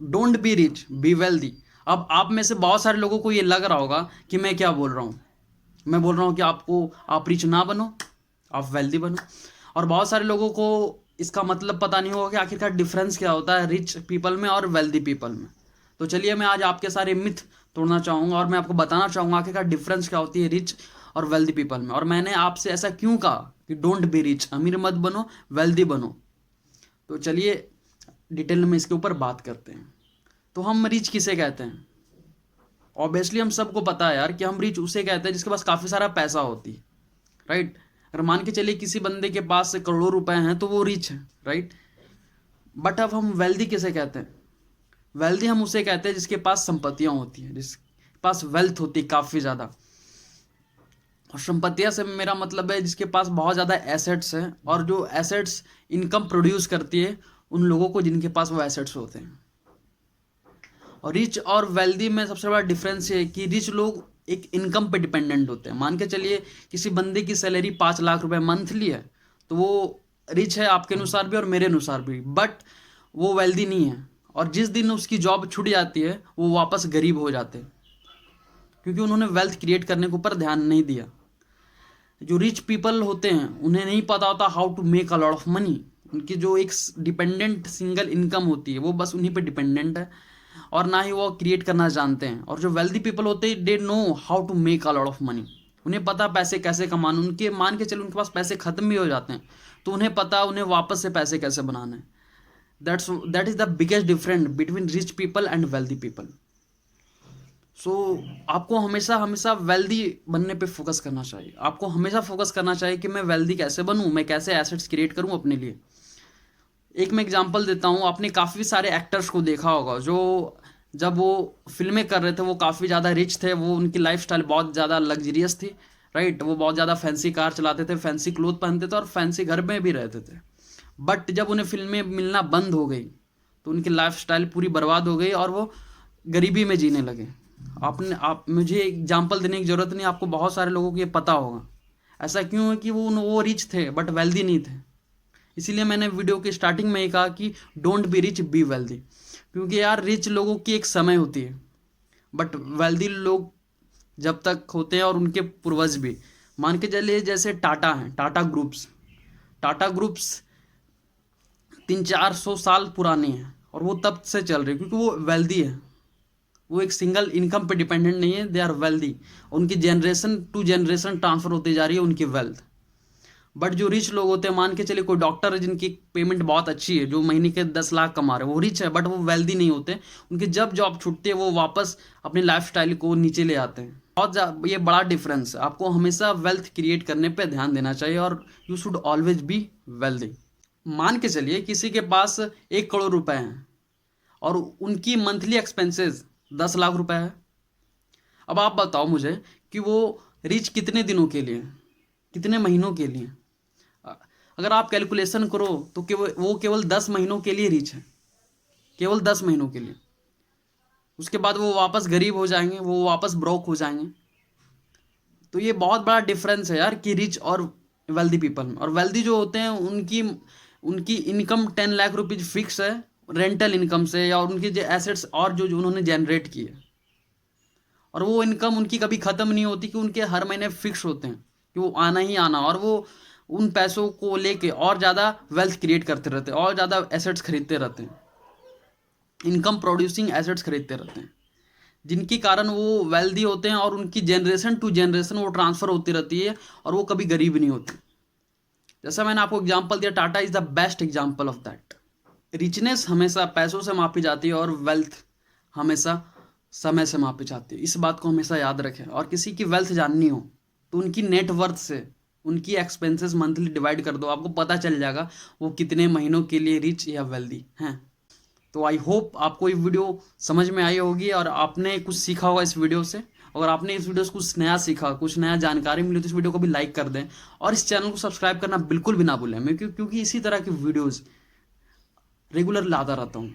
Don't be rich, be wealthy. अब आप में से बहुत सारे लोगों को ये लग रहा होगा कि मैं क्या बोल रहा हूँ। मैं बोल रहा हूँ कि आप रिच ना बनो, आप वेल्दी बनो। और बहुत सारे लोगों को इसका मतलब पता नहीं होगा कि आखिरकार डिफरेंस क्या होता है रिच पीपल में और वेल्दी पीपल में। तो चलिए मैं आज आपके सारे मिथ तोड़ना चाहूँगा और मैं आपको बताना चाहूँगा आखिरकार डिफरेंस क्या होती है रिच और वेल्दी पीपल में। और मैंने आपसे ऐसा क्यों कहा कि डोंट बी रिच, अमीर मत बनो, वेल्दी बनो। तो चलिए डिटेल में इसके ऊपर बात करते हैं। तो हम रिच किसे कहते हैं? ऑब्वियसली हम सबको पता है यार कि हम रिच उसे कहते हैं जिसके पास काफ़ी सारा पैसा होती है, राइट। अगर मान के चलिए किसी बंदे के पास से करोड़ों रुपए हैं तो वो रिच है, राइट। बट अब हम वेल्दी किसे कहते हैं? वेल्दी हम उसे कहते हैं जिसके पास संपत्तियां होती हैं, जिसके पास वेल्थ होती है काफ़ी ज़्यादा। और संपत्तियां से मेरा मतलब है जिसके पास बहुत ज़्यादा एसेट्स हैं, और जो एसेट्स इनकम प्रोड्यूस करती है उन लोगों को जिनके पास वो एसेट्स होते हैं। और रिच और वेल्दी में सबसे बड़ा डिफरेंस ये है कि रिच लोग एक इनकम पे डिपेंडेंट होते हैं। मान के चलिए किसी बंदे की सैलरी 5 लाख रुपए मंथली है, तो वो रिच है आपके अनुसार भी और मेरे अनुसार भी, बट वो वेल्दी नहीं है। और जिस दिन उसकी जॉब छूट जाती है वो वापस गरीब हो जाते हैं, क्योंकि उन्होंने वेल्थ क्रिएट करने के ऊपर ध्यान नहीं दिया। जो रिच पीपल होते हैं उन्हें नहीं पता होता how to make a lot of money. उनकी जो एक डिपेंडेंट सिंगल इनकम होती है वो बस उन्हीं पे डिपेंडेंट है, और ना ही वो क्रिएट करना जानते हैं। और जो वेल्दी पीपल होते हैं they know how to make a lot of money. उन्हें पता पैसे कैसे कमाने। उनके मान के चलो उनके पास पैसे खत्म भी हो जाते हैं तो उन्हें पता उन्हें वापस से पैसे कैसे बनाने हैं। That is the biggest difference between rich people and wealthy people. So आपको हमेशा हमेशा वेल्दी बनने पे फोकस करना चाहिए। आपको हमेशा फोकस करना चाहिए कि मैं वेल्दी कैसे बनूं, मैं कैसे एसेट्स क्रिएट करूं अपने लिए। एक मैं एग्जांपल देता हूं, आपने काफ़ी सारे एक्टर्स को देखा होगा जो जब वो फिल्में कर रहे थे वो काफ़ी ज़्यादा रिच थे, वो उनकी लाइफस्टाइल बहुत ज़्यादा लग्जरियस थी, राइट। वो बहुत ज़्यादा फैंसी कार चलाते थे, फैंसी क्लोथ पहनते थे और फैंसी घर में भी रहते थे। बट जब उन्हें फिल्में मिलना बंद हो गई तो उनकी लाइफस्टाइल पूरी बर्बाद हो गई और वो गरीबी में जीने लगे। आपने आप मुझे एग्जांपल देने की ज़रूरत नहीं, आपको बहुत सारे लोगों को ये पता होगा। ऐसा क्यों है कि वो रिच थे बट वेल्दी नहीं थे। इसीलिए मैंने वीडियो की स्टार्टिंग में ही कहा कि don't be rich, be wealthy. क्योंकि यार रिच लोगों की एक समय होती है, बट वेल्दी लोग जब तक होते हैं, और उनके पूर्वज भी। मान के चलिए जैसे टाटा हैं, टाटा ग्रुप्स 300-400 साल पुरानी है और वो तब से चल रही है क्योंकि वो वेल्दी है। वो एक सिंगल इनकम पे डिपेंडेंट नहीं है, दे आर वेल्दी। उनकी जनरेशन टू जनरेशन ट्रांसफर होती जा रही है उनकी वेल्थ। बट जो रिच लोग होते हैं, मान के चलिए कोई डॉक्टर है जिनकी पेमेंट बहुत अच्छी है, जो महीने के 10 लाख कमा रहे हैं, वो रिच है बट वो वेल्दी नहीं होते। उनकी जब जॉब छूटती है वो वापस अपनी लाइफस्टाइल को नीचे ले आते हैं। ये बड़ा डिफरेंस है। आपको हमेशा वेल्थ क्रिएट करने पे ध्यान देना चाहिए और you should always be wealthy. मान के चलिए किसी के पास 1 करोड़ रुपए हैं और उनकी मंथली एक्सपेंसेस 10 लाख रुपए है। अब आप बताओ मुझे कि वो रिच कितने दिनों के लिए, कितने महीनों के लिए? अगर आप कैलकुलेशन करो तो केवल 10 महीनों के लिए रिच है, केवल 10 महीनों के लिए। उसके बाद वो वापस गरीब हो जाएंगे, वो वापस ब्रोक हो जाएंगे। तो ये बहुत बड़ा डिफरेंस है यार कि रिच और वेल्दी पीपल में। और वेल्दी जो होते हैं उनकी उनकी इनकम 10 लाख रुपीज फिक्स है रेंटल इनकम से, या उनकी जो एसेट्स और जो उन्होंने जनरेट किए, और वो इनकम उनकी कभी ख़त्म नहीं होती कि उनके हर महीने फिक्स होते हैं कि वो आना ही आना। और वो उन पैसों को लेके और ज़्यादा वेल्थ क्रिएट करते रहते हैं, और ज़्यादा एसेट्स खरीदते रहते हैं, इनकम प्रोड्यूसिंग एसेट्स खरीदते रहते हैं, जिनके कारण वो वेल्दी होते हैं और उनकी जनरेशन टू जनरेशन वो ट्रांसफ़र होती रहती है और वो कभी गरीब नहीं होती। जैसा मैंने आपको एग्जाम्पल दिया, Tata is the best example of that. Richness हमेशा पैसों से मापी जाती है और वेल्थ हमेशा समय से मापी जाती है। इस बात को हमेशा याद रखें। और किसी की वेल्थ जाननी हो तो उनकी नेटवर्थ से उनकी एक्सपेंसेस मंथली डिवाइड कर दो, आपको पता चल जाएगा वो कितने महीनों के लिए रिच या वेल्दी हैं। तो आई होप आपको ये वीडियो समझ में आई होगी और आपने कुछ सीखा होगा इस वीडियो से। अगर आपने इस वीडियो से कुछ नया सीखा, कुछ नया जानकारी मिली, तो इस वीडियो को भी लाइक कर दें और इस चैनल को सब्सक्राइब करना बिल्कुल भी ना भूलें। मैं क्योंकि इसी तरह की वीडियोज़ रेगुलर लाता रहता हूँ।